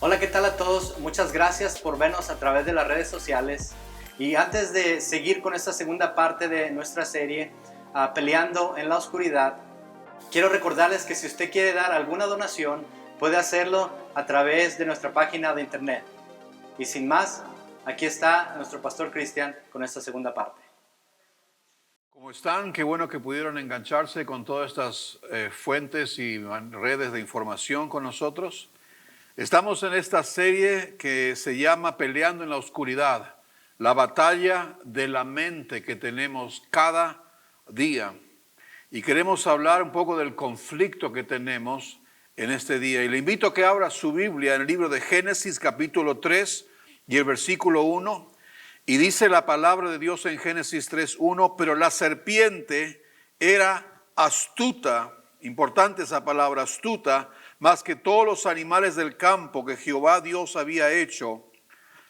Hola, ¿qué tal a todos? Muchas gracias por vernos a través de las redes sociales. Y antes de seguir con esta segunda parte de nuestra serie, Peleando en la Oscuridad, quiero recordarles que si usted quiere dar alguna donación, puede hacerlo a través de nuestra página de internet. Y sin más, aquí está nuestro pastor Cristian con esta segunda parte. ¿Cómo están? Qué bueno que pudieron engancharse con todas estas fuentes y redes de información con nosotros. Estamos en esta serie que se llama Peleando en la Oscuridad, la batalla de la mente que tenemos cada día. Y queremos hablar un poco del conflicto que tenemos en este día. Y le invito a que abra su Biblia en el libro de Génesis capítulo 3 y el versículo 1. Y dice la palabra de Dios en Génesis 3:1, pero la serpiente era astuta, importante esa palabra, astuta, más que todos los animales del campo que Jehová Dios había hecho,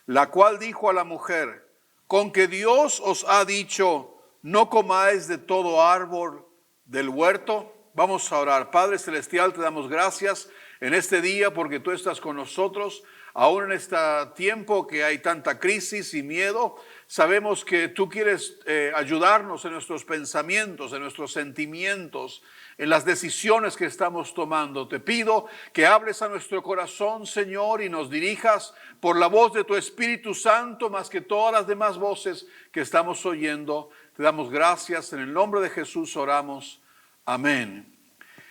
la cual dijo a la mujer, con que Dios os ha dicho, no comáis de todo árbol del huerto. Vamos a orar. Padre Celestial, te damos gracias en este día porque tú estás con nosotros. Aún en este tiempo que hay tanta crisis y miedo, sabemos que tú quieres ayudarnos en nuestros pensamientos, en nuestros sentimientos, en las decisiones que estamos tomando. Te pido que hables a nuestro corazón, Señor, y nos dirijas por la voz de tu Espíritu Santo, más que todas las demás voces que estamos oyendo. Te damos gracias. En el nombre de Jesús oramos. Amén.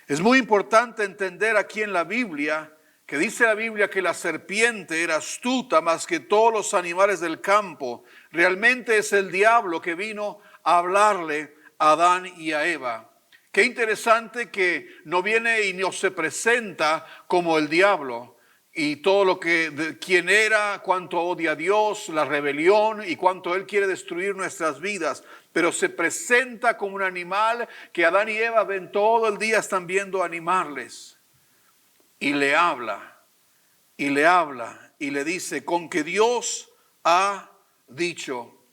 Es muy importante entender aquí en la Biblia que dice la Biblia que la serpiente era astuta más que todos los animales del campo. Realmente es el diablo que vino a hablarle a Adán y a Eva. Qué interesante que no viene y no se presenta como el diablo. Y todo lo que, quién era, cuánto odia a Dios, la rebelión y cuánto Él quiere destruir nuestras vidas. Pero se presenta como un animal que Adán y Eva ven todo el día, están viendo animarles. Y le habla, y le dice, con que Dios ha dicho.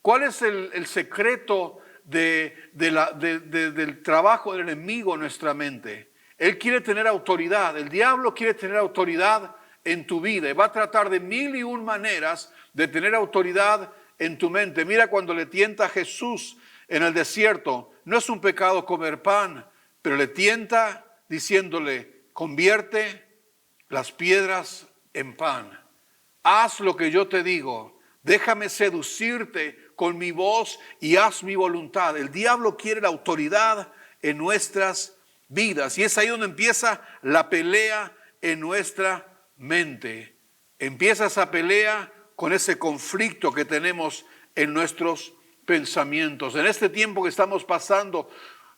¿Cuál es el secreto del trabajo del enemigo en nuestra mente? Él quiere tener autoridad, el diablo quiere tener autoridad en tu vida y va a tratar de 1001 maneras de tener autoridad en tu mente. Mira cuando le tienta a Jesús en el desierto, no es un pecado comer pan, pero le tienta diciéndole, convierte las piedras en pan. Haz lo que yo te digo. Déjame seducirte con mi voz y haz mi voluntad. El diablo quiere la autoridad en nuestras vidas. Y es ahí donde empieza la pelea en nuestra mente. Empieza esa pelea con ese conflicto que tenemos en nuestros pensamientos. En este tiempo que estamos pasando,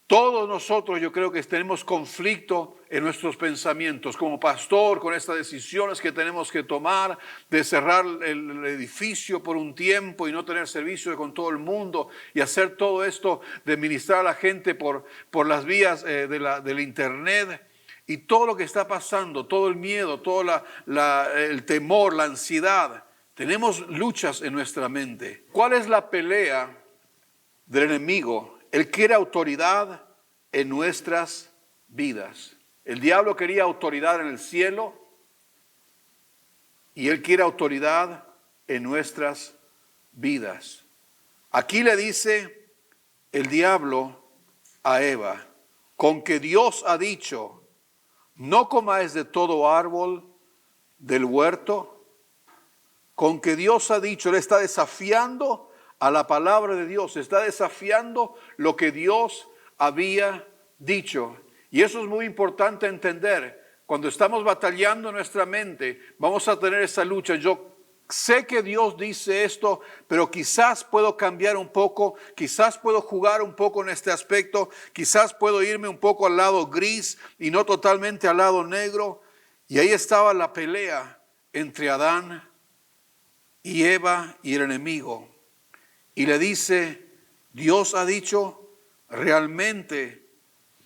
todos nosotros yo creo que tenemos conflicto en nuestros pensamientos. Como pastor, con estas decisiones que tenemos que tomar de cerrar el edificio por un tiempo y no tener servicio con todo el mundo y hacer todo esto de ministrar a la gente por las vías del internet. Y todo lo que está pasando, todo el miedo, todo el temor, la ansiedad. Tenemos luchas en nuestra mente. ¿Cuál es la pelea del enemigo? Él quiere autoridad en nuestras vidas. El diablo quería autoridad en el cielo y él quiere autoridad en nuestras vidas. Aquí le dice el diablo a Eva, con que Dios ha dicho, no comáis de todo árbol del huerto, con que Dios ha dicho, él está desafiando a la palabra de Dios, está desafiando lo que Dios había dicho. Y eso es muy importante entender. Cuando estamos batallando en nuestra mente, vamos a tener esa lucha. Yo sé que Dios dice esto, pero quizás puedo cambiar un poco, quizás puedo jugar un poco en este aspecto, quizás puedo irme un poco al lado gris y no totalmente al lado negro. Y ahí estaba la pelea entre Adán y Eva y el enemigo. Y le dice, Dios ha dicho, realmente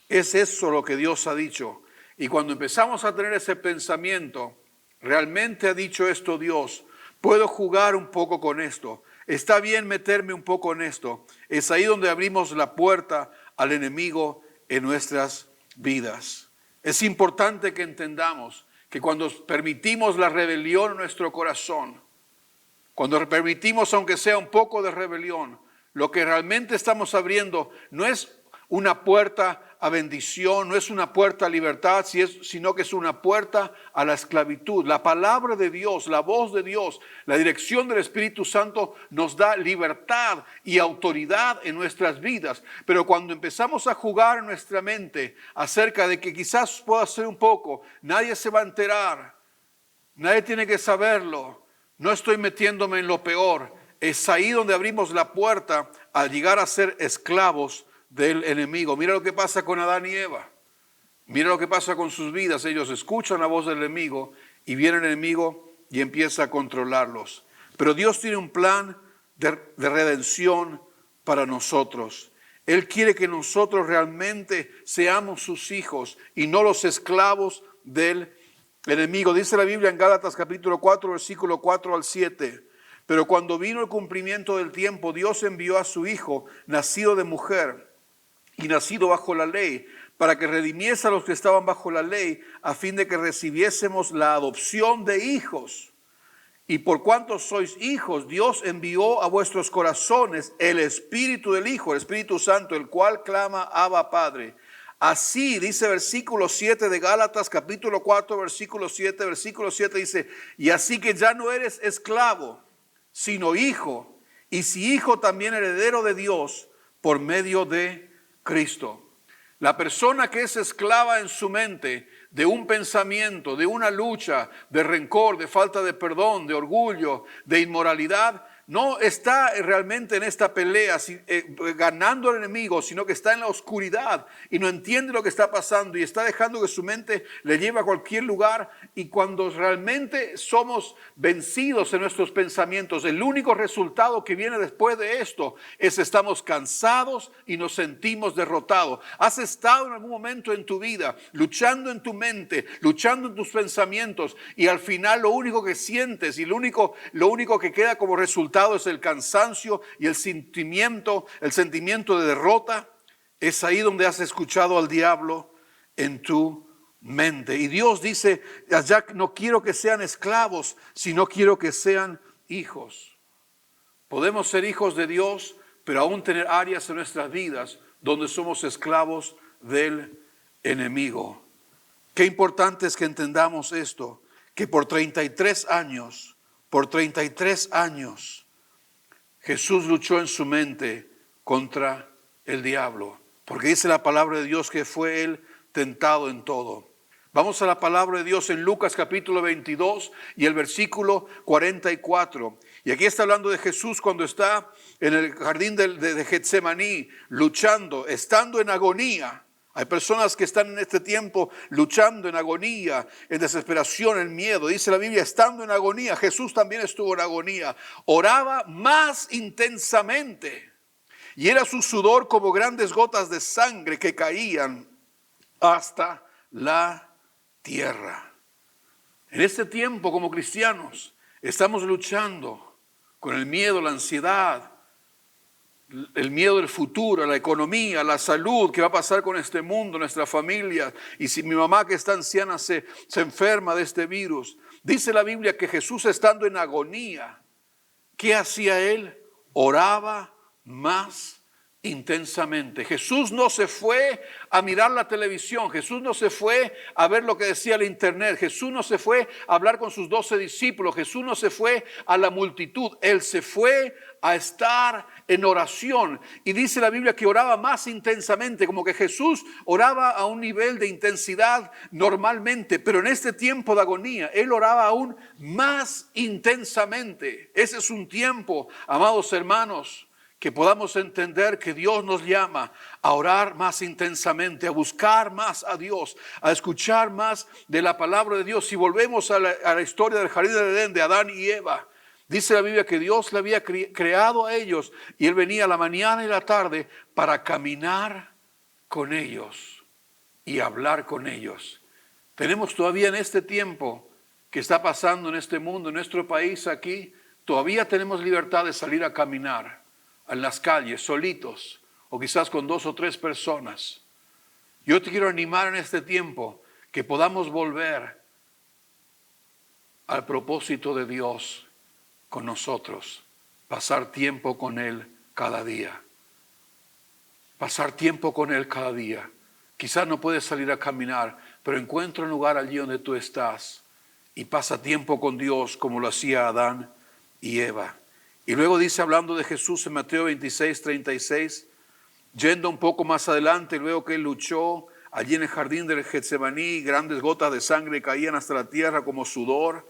es eso lo que Dios ha dicho. Y cuando empezamos a tener ese pensamiento, realmente ha dicho esto Dios, puedo jugar un poco con esto, está bien meterme un poco en esto. Es ahí donde abrimos la puerta al enemigo en nuestras vidas. Es importante que entendamos que cuando permitimos la rebelión en nuestro corazón, cuando permitimos aunque sea un poco de rebelión, lo que realmente estamos abriendo no es una puerta a bendición, no es una puerta a libertad, sino que es una puerta a la esclavitud. La palabra de Dios, la voz de Dios, la dirección del Espíritu Santo nos da libertad y autoridad en nuestras vidas. Pero cuando empezamos a jugar en nuestra mente acerca de que quizás pueda hacer un poco, nadie se va a enterar, nadie tiene que saberlo, no estoy metiéndome en lo peor. Es ahí donde abrimos la puerta a llegar a ser esclavos del enemigo. Mira lo que pasa con Adán y Eva. Mira lo que pasa con sus vidas. Ellos escuchan la voz del enemigo y viene el enemigo y empieza a controlarlos. Pero Dios tiene un plan de redención para nosotros. Él quiere que nosotros realmente seamos sus hijos y no los esclavos del enemigo. Dice la Biblia en Gálatas capítulo 4, versículo 4 al 7. Pero cuando vino el cumplimiento del tiempo, Dios envió a su Hijo, nacido de mujer y nacido bajo la ley, para que redimiese a los que estaban bajo la ley, a fin de que recibiésemos la adopción de hijos. Y por cuanto sois hijos, Dios envió a vuestros corazones el Espíritu del Hijo, el Espíritu Santo, el cual clama, Abba, Padre. Así dice versículo 7 de Gálatas, capítulo 4, versículo 7 dice, y así que ya no eres esclavo, sino hijo, y si hijo también heredero de Dios por medio de Cristo. La persona que es esclava en su mente de un pensamiento, de una lucha, de rencor, de falta de perdón, de orgullo, de inmoralidad, no está realmente en esta pelea ganando al enemigo, sino que está en la oscuridad y no entiende lo que está pasando y está dejando que su mente le lleve a cualquier lugar. Y cuando realmente somos vencidos en nuestros pensamientos, el único resultado que viene después de esto es estamos cansados y nos sentimos derrotados. Has estado en algún momento en tu vida luchando en tu mente, luchando en tus pensamientos, y al final lo único que sientes y lo único que queda como resultado es el cansancio y el sentimiento de derrota. Es ahí donde has escuchado al diablo en tu mente. Y Dios dice, ya no quiero que sean esclavos, sino quiero que sean hijos. Podemos ser hijos de Dios, pero aún tener áreas en nuestras vidas donde somos esclavos del enemigo. Qué importante es que entendamos esto, que por 33 años, Jesús luchó en su mente contra el diablo, porque dice la palabra de Dios que fue él tentado en todo, Vamos a la palabra de Dios en Lucas capítulo 22 y el versículo 44. Y aquí está hablando de Jesús cuando está en el jardín de Getsemaní, luchando, estando en agonía. Hay personas que están en este tiempo luchando en agonía, en desesperación, en miedo. Dice la Biblia, estando en agonía, Jesús también estuvo en agonía. Oraba más intensamente y era su sudor como grandes gotas de sangre que caían hasta la tierra. En este tiempo como cristianos estamos luchando con el miedo, la ansiedad, el miedo del futuro, la economía, la salud, qué va a pasar con este mundo, nuestra familia. Y si mi mamá que está anciana se enferma de este virus. Dice la Biblia que Jesús estando en agonía, ¿qué hacía él? Oraba más intensamente. Jesús no se fue a mirar la televisión, Jesús no se fue a ver lo que decía el internet, Jesús no se fue a hablar con sus 12 discípulos, Jesús no se fue a la multitud, él se fue a estar en oración. Y dice la Biblia que oraba más intensamente, como que Jesús oraba a un nivel de intensidad normalmente, pero en este tiempo de agonía, él oraba aún más intensamente. Ese es un tiempo, amados hermanos, que podamos entender que Dios nos llama a orar más intensamente, a buscar más a Dios, a escuchar más de la palabra de Dios. Si volvemos a la historia del jardín del Edén, de Adán y Eva, dice la Biblia que Dios le había creado a ellos y Él venía a la mañana y la tarde para caminar con ellos y hablar con ellos. Tenemos todavía en este tiempo que está pasando en este mundo, en nuestro país aquí, todavía tenemos libertad de salir a caminar en las calles, solitos, o quizás con 2 o 3 personas. Yo te quiero animar en este tiempo que podamos volver al propósito de Dios con nosotros, pasar tiempo con Él cada día. Pasar tiempo con Él cada día. Quizás no puedes salir a caminar, pero encuentra un lugar allí donde tú estás y pasa tiempo con Dios como lo hacía Adán y Eva. Y luego dice, hablando de Jesús en Mateo 26, 36, yendo un poco más adelante, luego que él luchó allí en el jardín del Getsemaní, grandes gotas de sangre caían hasta la tierra como sudor.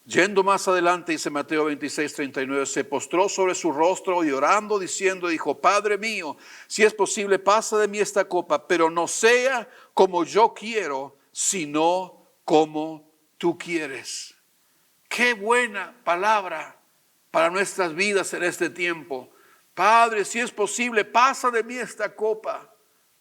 Yendo más adelante, dice Mateo 26, 39, se postró sobre su rostro y orando, diciendo, dijo, Padre mío, si es posible, pasa de mí esta copa, pero no sea como yo quiero, sino como tú quieres. Qué buena palabra para nuestras vidas en este tiempo. Padre, si es posible, pasa de mí esta copa,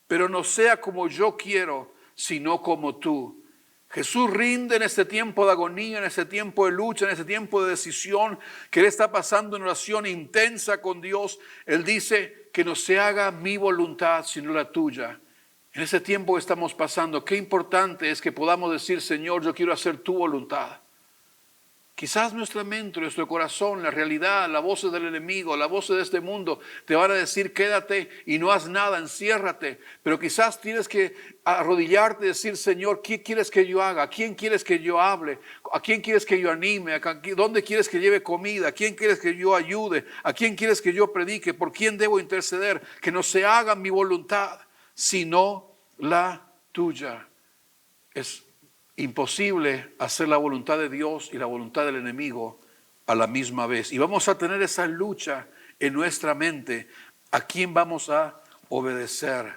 pero no sea como yo quiero, sino como tú. Jesús rinde en este tiempo de agonía, en este tiempo de lucha, en este tiempo de decisión que Él está pasando en oración intensa con Dios. Él dice que no se haga mi voluntad, sino la tuya. En ese tiempo que estamos pasando, qué importante es que podamos decir, Señor, yo quiero hacer tu voluntad. Quizás nuestra mente, nuestro corazón, la realidad, las voces del enemigo, las voces de este mundo te van a decir quédate y no haz nada, enciérrate. Pero quizás tienes que arrodillarte y decir, Señor, ¿qué quieres que yo haga? ¿A quién quieres que yo hable? ¿A quién quieres que yo anime? ¿Dónde quieres que lleve comida? ¿A quién quieres que yo ayude? ¿A quién quieres que yo predique? ¿Por quién debo interceder? Que no se haga mi voluntad, sino la tuya. Es imposible hacer la voluntad de Dios y la voluntad del enemigo a la misma vez. Y vamos a tener esa lucha en nuestra mente. ¿A quién vamos a obedecer?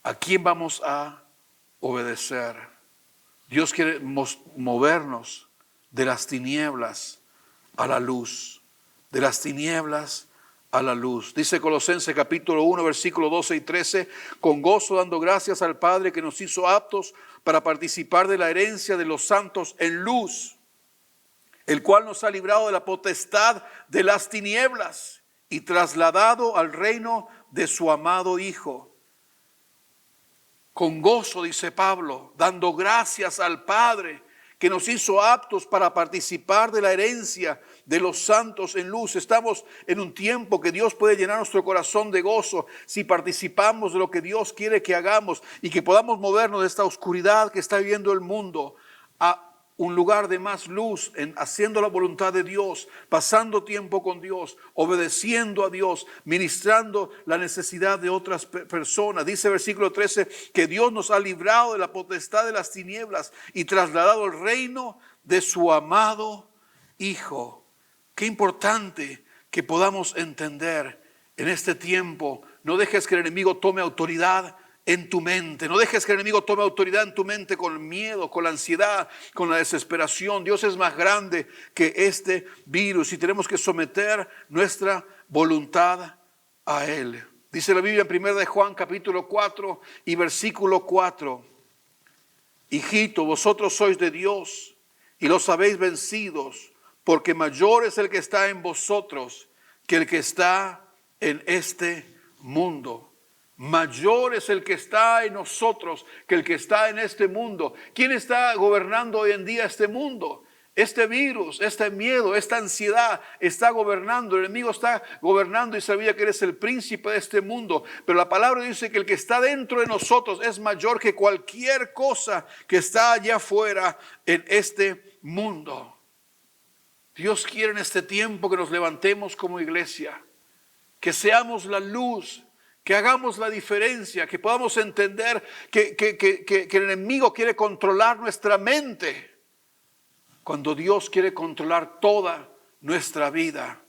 ¿A quién vamos a obedecer? Dios quiere movernos de las tinieblas a la luz. De las tinieblas a la luz. Dice Colosenses capítulo 1, versículo 12 y 13, con gozo dando gracias al Padre que nos hizo aptos para participar de la herencia de los santos en luz, el cual nos ha librado de la potestad de las tinieblas y trasladado al reino de su amado Hijo. Con gozo, dice Pablo, dando gracias al Padre que nos hizo aptos para participar de la herencia de los santos en luz. Estamos en un tiempo que Dios puede llenar nuestro corazón de gozo si participamos de lo que Dios quiere que hagamos y que podamos movernos de esta oscuridad que está viviendo el mundo a un lugar de más luz en haciendo la voluntad de Dios, pasando tiempo con Dios, obedeciendo a Dios, ministrando la necesidad de otras personas. Dice el versículo 13 que Dios nos ha librado de la potestad de las tinieblas y trasladado al reino de su amado Hijo. Qué importante que podamos entender en este tiempo. No dejes que el enemigo tome autoridad en tu mente. No dejes que el enemigo tome autoridad en tu mente con el miedo, con la ansiedad, con la desesperación. Dios es más grande que este virus y tenemos que someter nuestra voluntad a Él. Dice la Biblia en 1 de Juan capítulo 4 y versículo 4. Hijito, vosotros sois de Dios y los habéis vencidos, porque mayor es el que está en vosotros que el que está en este mundo. Mayor es el que está en nosotros que el que está en este mundo. ¿Quién está gobernando hoy en día este mundo? Este virus, este miedo, esta ansiedad está gobernando. El enemigo está gobernando y sabía que eres el príncipe de este mundo. Pero la palabra dice que el que está dentro de nosotros es mayor que cualquier cosa que está allá afuera en este mundo. Dios quiere en este tiempo que nos levantemos como iglesia, que seamos la luz, que hagamos la diferencia, que podamos entender que el enemigo quiere controlar nuestra mente, cuando Dios quiere controlar toda nuestra vida.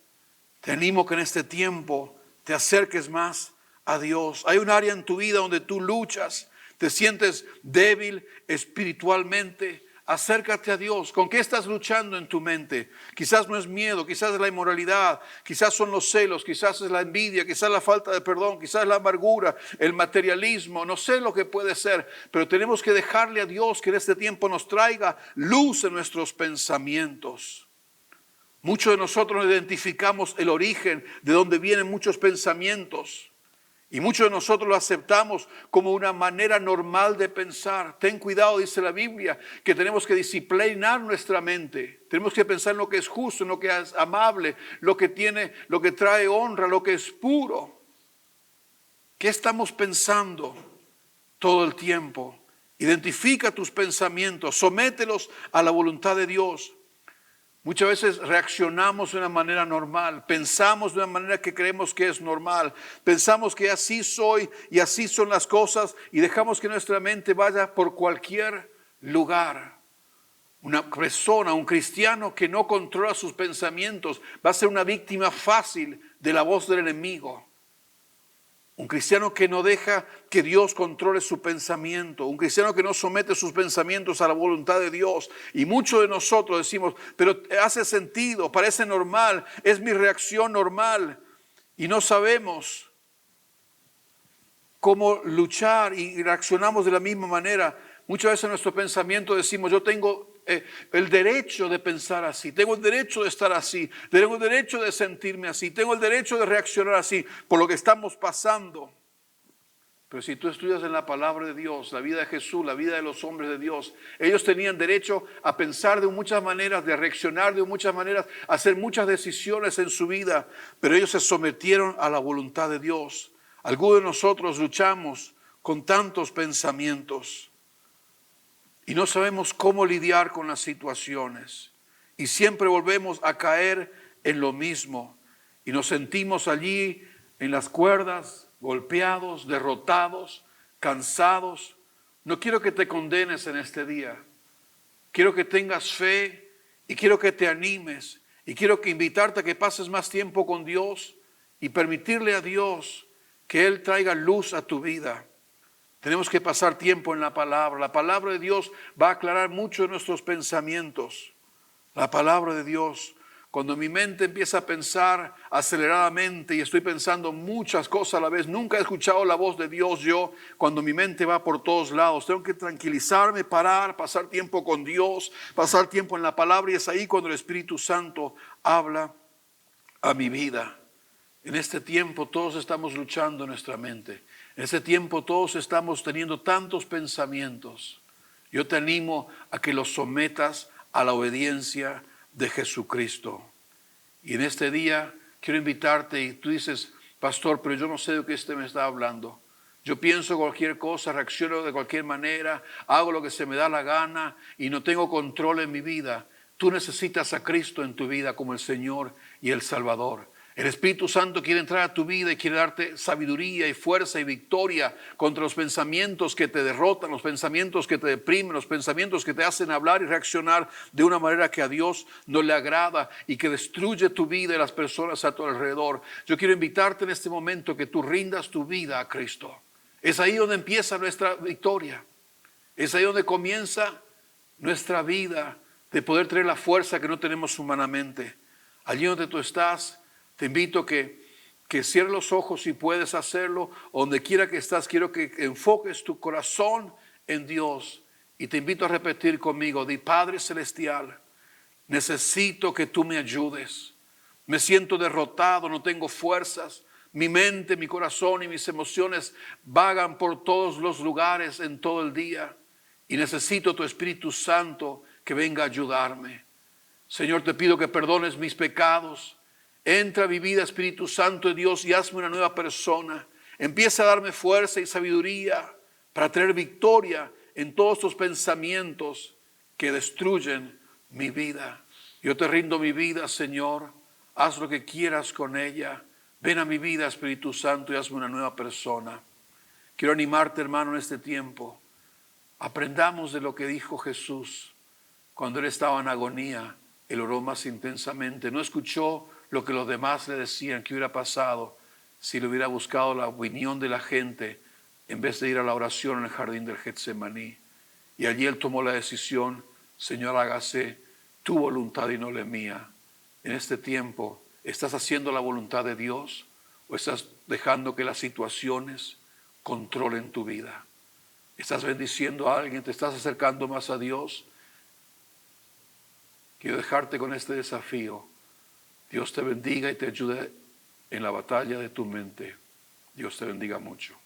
Te animo que en este tiempo te acerques más a Dios. Hay un área en tu vida donde tú luchas, te sientes débil espiritualmente. Acércate a Dios. ¿Con qué estás luchando en tu mente? Quizás no es miedo, quizás es la inmoralidad, quizás son los celos, quizás es la envidia, quizás la falta de perdón, quizás la amargura, el materialismo, no sé lo que puede ser, pero tenemos que dejarle a Dios que en este tiempo nos traiga luz en nuestros pensamientos. Muchos de nosotros identificamos el origen de donde vienen muchos pensamientos. Y muchos de nosotros lo aceptamos como una manera normal de pensar. Ten cuidado, dice la Biblia, que tenemos que disciplinar nuestra mente. Tenemos que pensar en lo que es justo, en lo que es amable, lo que trae honra, lo que es puro. ¿Qué estamos pensando todo el tiempo? Identifica tus pensamientos, somételos a la voluntad de Dios. Muchas veces reaccionamos de una manera normal, pensamos de una manera que creemos que es normal, pensamos que así soy y así son las cosas y dejamos que nuestra mente vaya por cualquier lugar. Una persona, un cristiano que no controla sus pensamientos va a ser una víctima fácil de la voz del enemigo. Un cristiano que no deja que Dios controle su pensamiento. Un cristiano que no somete sus pensamientos a la voluntad de Dios. Y muchos de nosotros decimos, pero hace sentido, parece normal, es mi reacción normal. Y no sabemos cómo luchar y reaccionamos de la misma manera. Muchas veces en nuestro pensamiento decimos, yo tengo el derecho de pensar así, tengo el derecho de estar así, tengo el derecho de sentirme así, tengo el derecho de reaccionar así por lo que estamos pasando. Pero si tú estudias en la palabra de Dios, la vida de Jesús, la vida de los hombres de Dios, ellos tenían derecho a pensar de muchas maneras, de reaccionar de muchas maneras, a hacer muchas decisiones en su vida, pero ellos se sometieron a la voluntad de Dios. Algunos de nosotros luchamos con tantos pensamientos y no sabemos cómo lidiar con las situaciones. Y siempre volvemos a caer en lo mismo. Y nos sentimos allí en las cuerdas, golpeados, derrotados, cansados. No quiero que te condenes en este día. Quiero que tengas fe y quiero que te animes. Y quiero que invitarte a que pases más tiempo con Dios y permitirle a Dios que Él traiga luz a tu vida. Tenemos que pasar tiempo en la palabra. La palabra de Dios va a aclarar mucho de nuestros pensamientos. La palabra de Dios, cuando mi mente empieza a pensar aceleradamente y estoy pensando muchas cosas a la vez, nunca he escuchado la voz de Dios yo, cuando mi mente va por todos lados. Tengo que tranquilizarme, parar, pasar tiempo con Dios, pasar tiempo en la palabra y es ahí cuando el Espíritu Santo habla a mi vida. En este tiempo todos estamos luchando en nuestra mente. En este tiempo todos estamos teniendo tantos pensamientos. Yo te animo a que los sometas a la obediencia de Jesucristo. Y en este día quiero invitarte y tú dices, pastor, pero yo no sé de qué usted me está hablando. Yo pienso cualquier cosa, reacciono de cualquier manera, hago lo que se me da la gana y no tengo control en mi vida. Tú necesitas a Cristo en tu vida como el Señor y el Salvador. El Espíritu Santo quiere entrar a tu vida y quiere darte sabiduría y fuerza y victoria contra los pensamientos que te derrotan, los pensamientos que te deprimen, los pensamientos que te hacen hablar y reaccionar de una manera que a Dios no le agrada y que destruye tu vida y las personas a tu alrededor. Yo quiero invitarte en este momento que tú rindas tu vida a Cristo. Es ahí donde empieza nuestra victoria. Es ahí donde comienza nuestra vida de poder tener la fuerza que no tenemos humanamente. Allí donde tú estás, te invito que cierres los ojos si puedes hacerlo. Donde quiera que estás, quiero que enfoques tu corazón en Dios. Y te invito a repetir conmigo, di: Padre Celestial, necesito que tú me ayudes. Me siento derrotado, no tengo fuerzas. Mi mente, mi corazón y mis emociones vagan por todos los lugares en todo el día. Y necesito tu Espíritu Santo que venga a ayudarme. Señor, te pido que perdones mis pecados. Entra a mi vida, Espíritu Santo de Dios, y hazme una nueva persona. Empieza a darme fuerza y sabiduría para tener victoria en todos estos pensamientos que destruyen mi vida. Yo te rindo mi vida, Señor. Haz lo que quieras con ella. Ven a mi vida, Espíritu Santo, y hazme una nueva persona. Quiero animarte, hermano, en este tiempo. Aprendamos de lo que dijo Jesús. Cuando Él estaba en agonía, Él oró más intensamente. No escuchó lo que los demás le decían que hubiera pasado si le hubiera buscado la opinión de la gente en vez de ir a la oración en el jardín del Getsemaní. Y allí Él tomó la decisión: Señor, hágase tu voluntad y no la mía. En este tiempo, ¿estás haciendo la voluntad de Dios o estás dejando que las situaciones controlen tu vida? ¿Estás bendiciendo a alguien? ¿Te estás acercando más a Dios? Quiero dejarte con este desafío. Dios te bendiga y te ayude en la batalla de tu mente. Dios te bendiga mucho.